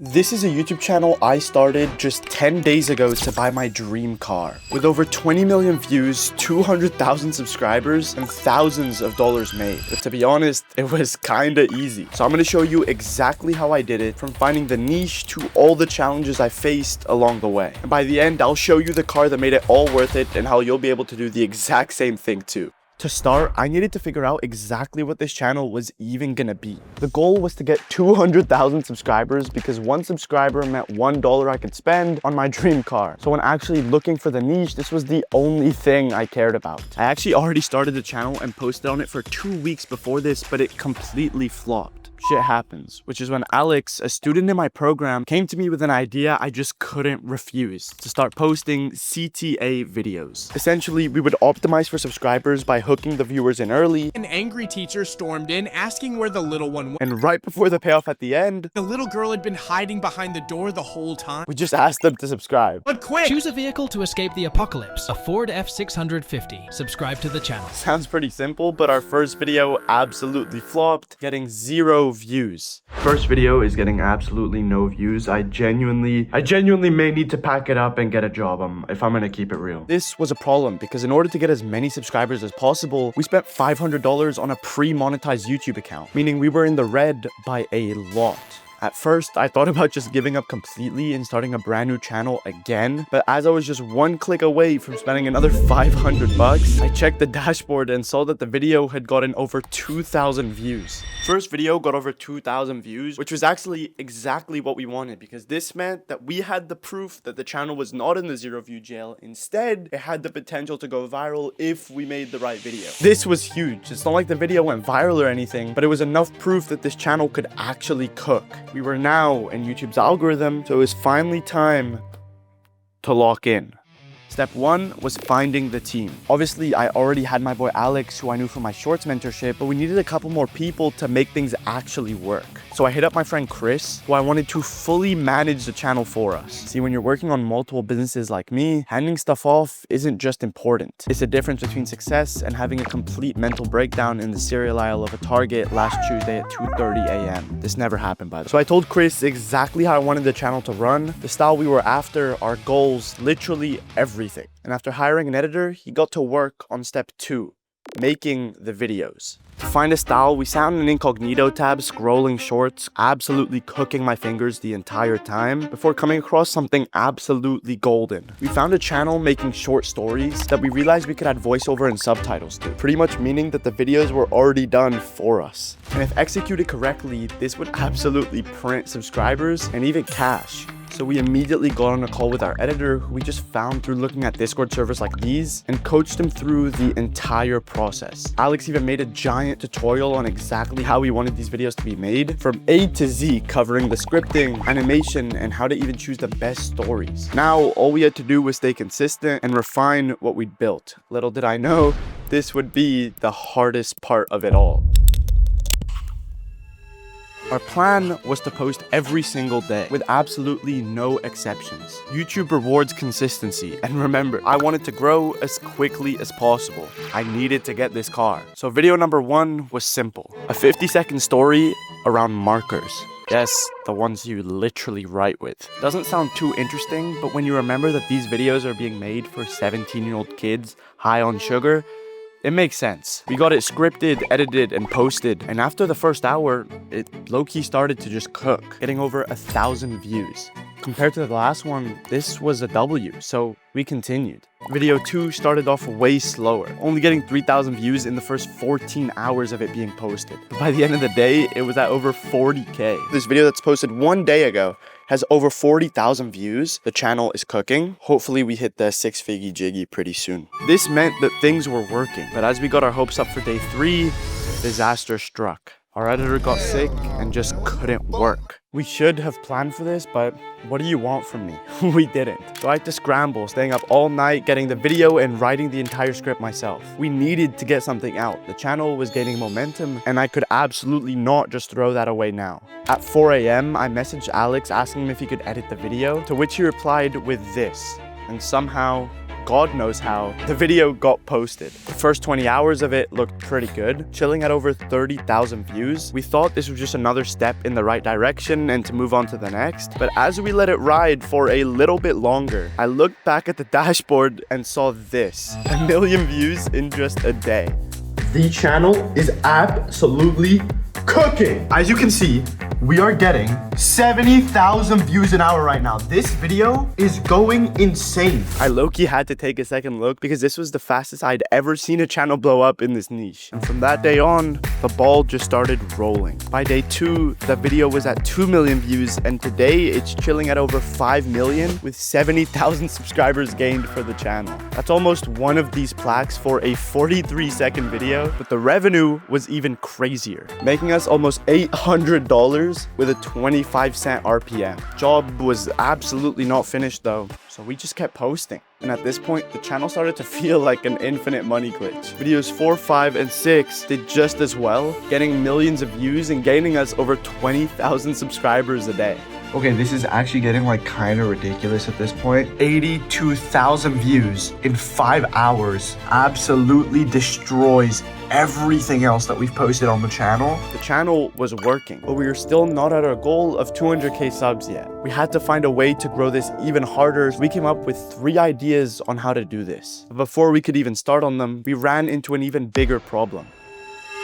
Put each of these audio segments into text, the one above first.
This is a YouTube channel I started just 10 days ago to buy my dream car. With over 20 million views, 200,000 subscribers, and thousands of dollars made. But to be honest, it was kinda easy. So I'm gonna show you exactly how I did it, from finding the niche to all the challenges I faced along the way. And by the end, I'll show you the car that made it all worth it and how you'll be able to do the exact same thing too. To start, I needed to figure out exactly what this channel was even gonna be. The goal was to get 200,000 subscribers because one subscriber meant $1 I could spend on my dream car. So when actually looking for the niche, this was the only thing I cared about. I actually already started the channel and posted on it for 2 weeks before this, but it completely flopped. Shit happens, which is when Alex, a student in my program, came to me with an idea I just couldn't refuse: to start posting CTA videos. Essentially, we would optimize for subscribers by hooking the viewers in early. An angry teacher stormed in, asking where the little one went. And right before the payoff at the end, The little girl had been hiding behind the door the whole time. we just asked them to subscribe. But quick! Choose a vehicle to escape the apocalypse. A Ford F650. Subscribe to the channel. Sounds pretty simple, but our first video absolutely flopped, getting 0 views. First video is getting absolutely no views. I genuinely may need to pack it up and get a job if I'm gonna keep it real. This was a problem because in order to get as many subscribers as possible, we spent $500 on a pre-monetized YouTube account, meaning we were in the red by a lot. At first, I thought about just giving up completely and starting a brand new channel again, but as I was just one click away from spending another 500 bucks, I checked the dashboard and saw that the video had gotten over 2,000 views. First video got over 2,000 views, which was actually exactly what we wanted, because this meant that we had the proof that the channel was not in the 0 view jail. Instead, it had the potential to go viral if we made the right video. This was huge. It's not like the video went viral or anything, but it was enough proof that this channel could actually cook. We were now in YouTube's algorithm, so it was finally time to lock in. Step 1 was finding the team. Obviously, I already had my boy Alex, who I knew from my shorts mentorship, but we needed a couple more people to make things actually work. So I hit up my friend Chris, who I wanted to fully manage the channel for us. See, when you're working on multiple businesses like me, handing stuff off isn't just important. It's the difference between success and having a complete mental breakdown in the cereal aisle of a Target last Tuesday at 2:30 a.m. This never happened, by the way. So I told Chris exactly how I wanted the channel to run, the style we were after, our goals, literally everything. And after hiring an editor, he got to work on step 2, making the videos. To find a style, we sat in an incognito tab, scrolling shorts, absolutely cooking my fingers the entire time, before coming across something absolutely golden. We found a channel making short stories that we realized we could add voiceover and subtitles to, pretty much meaning that the videos were already done for us. And if executed correctly, this would absolutely print subscribers and even cash. So we immediately got on a call with our editor, who we just found through looking at Discord servers like these, and coached him through the entire process. Alex even made a giant tutorial on exactly how we wanted these videos to be made, from A to Z, covering the scripting, animation, and how to even choose the best stories. Now, all we had to do was stay consistent and refine what we'd built. Little did I know, this would be the hardest part of it all. Our plan was to post every single day, with absolutely no exceptions. YouTube rewards consistency, and remember, I wanted to grow as quickly as possible. I needed to get this car. So video number 1 was simple: a 50-second story around markers. Yes, the ones you literally write with. Doesn't sound too interesting, but when you remember that these videos are being made for 17-year-old kids high on sugar, it makes sense. We got it scripted, edited, and posted, and after the first hour, it low-key started to just cook, getting over 1,000 views. Compared to the last one, this was a W, so we continued. Video 2 started off way slower, only getting 3,000 views in the first 14 hours of it being posted. But by the end of the day, it was at over 40K. This video that's posted 1 day ago has over 40,000 views. The channel is cooking. Hopefully we hit the 6-figgy jiggy pretty soon. This meant that things were working, but as we got our hopes up for day 3, disaster struck. Our editor got sick and just couldn't work. We should have planned for this, but what do you want from me? We didn't. So I had to scramble, staying up all night, getting the video and writing the entire script myself. We needed to get something out. The channel was gaining momentum, and I could absolutely not just throw that away now. At 4 a.m., I messaged Alex asking him if he could edit the video, to which he replied with this, and somehow God knows how, the video got posted. The first 20 hours of it looked pretty good, chilling at over 30,000 views. We thought this was just another step in the right direction and to move on to the next. But as we let it ride for a little bit longer, I looked back at the dashboard and saw this. 1 million views in just a day. The channel is absolutely cooking. As you can see, we are getting 70,000 views an hour right now. This video is going insane. I low-key had to take a second look because this was the fastest I'd ever seen a channel blow up in this niche. And from that day on, the ball just started rolling. By day 2, the video was at 2 million views, and today it's chilling at over 5 million with 70,000 subscribers gained for the channel. That's almost one of these plaques for a 43-second video, but the revenue was even crazier, making us almost $800 with a 25-cent RPM. Job was absolutely not finished though, so we just kept posting. And at this point, the channel started to feel like an infinite money glitch. Videos 4, 5, and 6 did just as well, getting millions of views and gaining us over 20,000 subscribers a day. Okay, this is actually getting like kind of ridiculous at this point. 82,000 views in 5 hours absolutely destroys everything else that we've posted on the channel. The channel was working, but we were still not at our goal of 200k subs yet. We had to find a way to grow this even harder. So we came up with 3 ideas on how to do this. But before we could even start on them, we ran into an even bigger problem.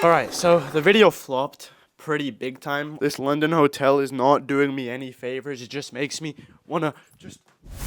Alright, so the video flopped pretty big time. This London hotel is not doing me any favors. It just makes me wanna just...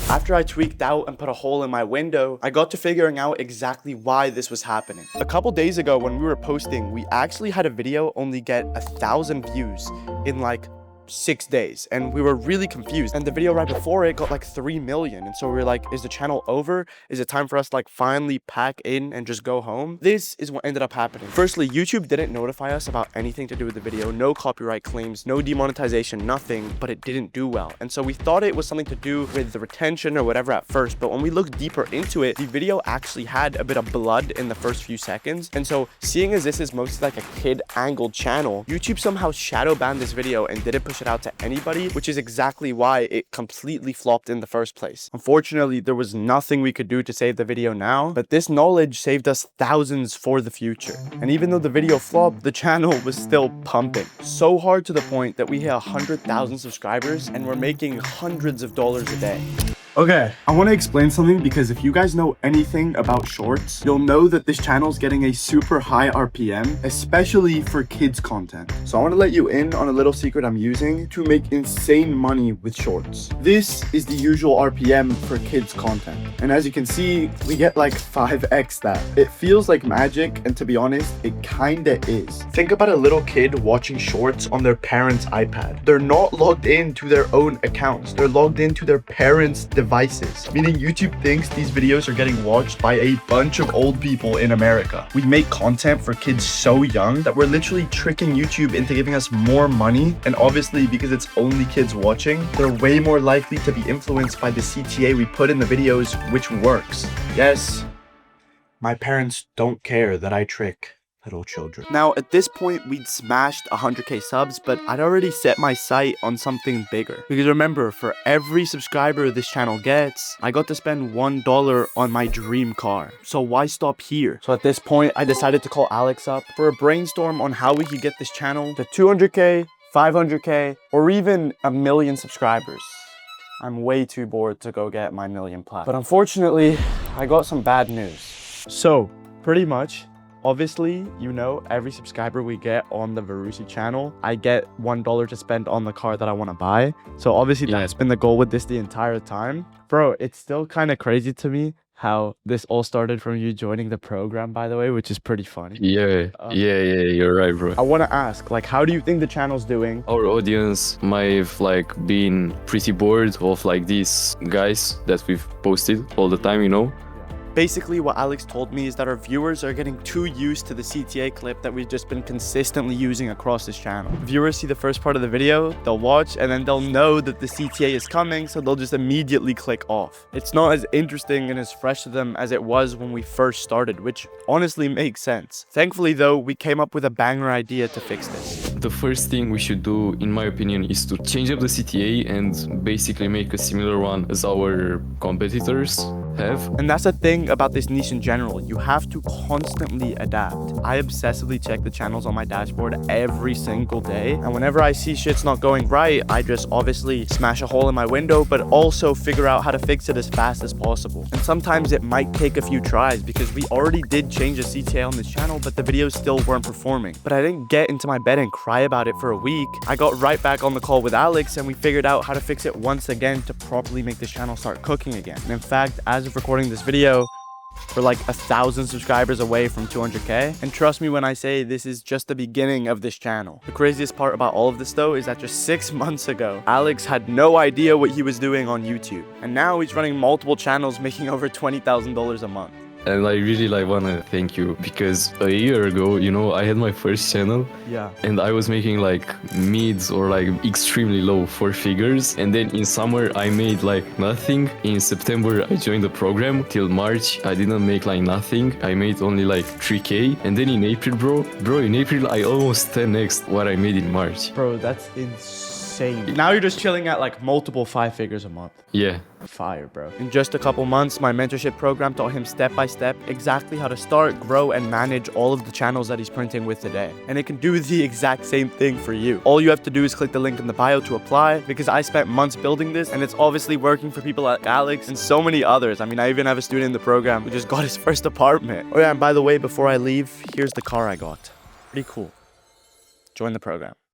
After I tweaked out and put a hole in my window, I got to figuring out exactly why this was happening. A couple days ago when we were posting, we actually had a video only get 1,000 views in like 6 days, and we were really confused. And the video right before it got like 3 million, and so we were like, is the channel over? Is it time for us to like finally pack in and just go home? This is what ended up happening. Firstly, YouTube didn't notify us about anything to do with the video. No copyright claims, no demonetization, nothing, but it didn't do well. And so we thought it was something to do with the retention or whatever at first, but when we looked deeper into it, the video actually had a bit of blood in the first few seconds. And so seeing as this is mostly like a kid angled channel, YouTube somehow shadow banned this video and didn't push it out to anybody, which is exactly why it completely flopped in the first place. Unfortunately, there was nothing we could do to save the video now, but this knowledge saved us thousands for the future. And even though the video flopped, the channel was still pumping. So hard to the point that we hit 100,000 subscribers and we're making hundreds of dollars a day. Okay, I want to explain something because if you guys know anything about shorts, you'll know that this channel is getting a super high RPM, especially for kids content. So I want to let you in on a little secret I'm using to make insane money with shorts. This is the usual RPM for kids content. And as you can see, we get like 5x that. It feels like magic, and to be honest, it kinda is. Think about a little kid watching shorts on their parents' iPad. They're not logged into their own accounts. They're logged into their parents' devices, meaning YouTube thinks these videos are getting watched by a bunch of old people in America. We make content for kids so young that we're literally tricking YouTube into giving us more money, and obviously because it's only kids watching, they're way more likely to be influenced by the CTA we put in the videos, which works. Yes, my parents don't care that I trick little children. Now, at this point, we'd smashed 100k subs, but I'd already set my sight on something bigger. Because remember, for every subscriber this channel gets, I got to spend $1 on my dream car. So why stop here? So at this point, I decided to call Alex up for a brainstorm on how we could get this channel to 200k, 500k, or even 1 million subscribers. I'm way too bored to go get my million plaque. But unfortunately, I got some bad news. So, pretty much, obviously, you know, every subscriber we get on the Verusi channel, I get $1 to spend on the car that I want to buy. So obviously that's been the goal with this the entire time. Bro, it's still kind of crazy to me how this all started from you joining the program, by the way, which is pretty funny. Yeah, you're right, bro. I want to ask, like, how do you think the channel's doing? Our audience might have like been pretty bored of like these guys that we've posted all the time, you know? Basically, what Alex told me is that our viewers are getting too used to the CTA clip that we've just been consistently using across this channel. Viewers see the first part of the video, they'll watch, and then they'll know that the CTA is coming, so they'll just immediately click off. It's not as interesting and as fresh to them as it was when we first started, which honestly makes sense. Thankfully though, we came up with a banger idea to fix this. The first thing we should do, in my opinion, is to change up the CTA and basically make a similar one as our competitors have. And that's the thing about this niche in general. You have to constantly adapt. I obsessively check the channels on my dashboard every single day. And whenever I see shit's not going right, I just obviously smash a hole in my window, but also figure out how to fix it as fast as possible. And sometimes it might take a few tries because we already did change the CTA on this channel, but the videos still weren't performing. But I didn't get into my bed and cry about it for a week. I got right back on the call with Alex and we figured out how to fix it once again to properly make this channel start cooking again. And in fact, as of recording this video, we're like 1,000 subscribers away from 200k. And trust me when I say this is just the beginning of this channel. The craziest part about all of this though is that just 6 months ago, Alex had no idea what he was doing on YouTube. And now he's running multiple channels making over $20,000 a month. And I really want to thank you because a year ago, you know, I had my first channel. Yeah. And I was making like mids or like extremely low 4 figures. And then in summer I made like nothing. In September I joined the program. Till March I didn't make like nothing. I made only like 3k. And then in April, bro, in April I almost 10x what I made in March. Bro, that's insane. Now you're just chilling at like multiple 5 figures a month. Yeah. Fire, bro. In just a couple months, my mentorship program taught him step by step exactly how to start, grow, and manage all of the channels that he's printing with today. And it can do the exact same thing for you. All you have to do is click the link in the bio to apply, because I spent months building this and it's obviously working for people like Alex and so many others. I mean, I even have a student in the program who just got his first apartment. Oh yeah, and by the way, before I leave, here's the car I got. Pretty cool. Join the program.